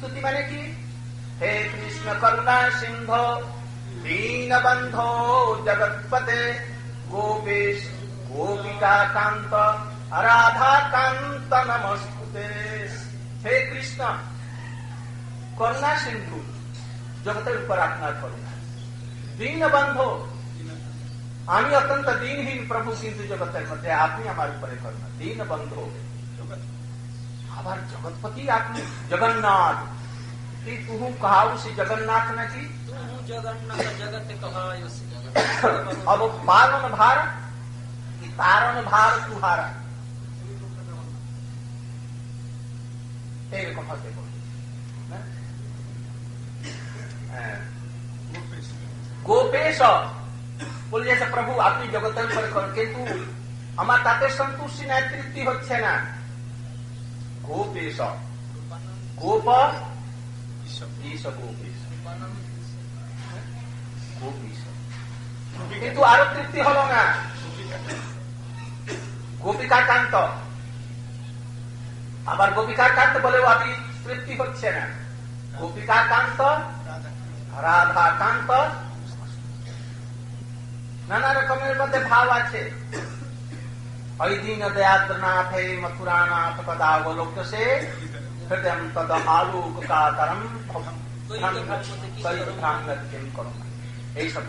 স্তুতি মানে কি? হে কৃষ্ণ করুণা সিন্ধু দীনবন্ধো জগৎপতে গোপেশ গোপিকা কান্ত রাধা কান্ত নমস্তুতে। হে কৃষ্ণ করুণা সিন্ধু, জগতের উপর আপনার করুণা। দীনবন্ধু, আমি অত্যন্ত দিনহীন প্রভু, কিন্তু জগতের মধ্যে আপনি আমার উপরে করুণা। দীনবন্ধু, আবার জগৎপতি আপনি। জগন্নাথ, তুহু কহাউ সে জগন্নাথ নাকি? জগন্নাথ জগতে কহায়ু সে अब पालन भार कि तारण भार तुहारा, এইরকম হতে বলবে। গোপেশ বলে যাচ্ছে প্রভু আপনি জগতের উপরে করেন, কিন্তু আমার তাতে সন্তুষ্টি নাই, তৃপ্তি হচ্ছে না। গোপেশ, গোপ ঈশ, গোপেশ গোপীশ, কিন্তু আরো তৃপ্তি হলো না। গোপিকা কান্ত, আবার গোপিকা কান্ত বলেও আপনি তৃপ্তি হচ্ছে না। গোপিকা কান্ত, রাধা কান্ত, নানা রকমের মধ্যে ভাব আছে। ওই দিন দয়াদ্রনাথ হে মথুরানাথ পদাবলোক সে হৃদয় তদ আলোক কাতরম করুন, এই সব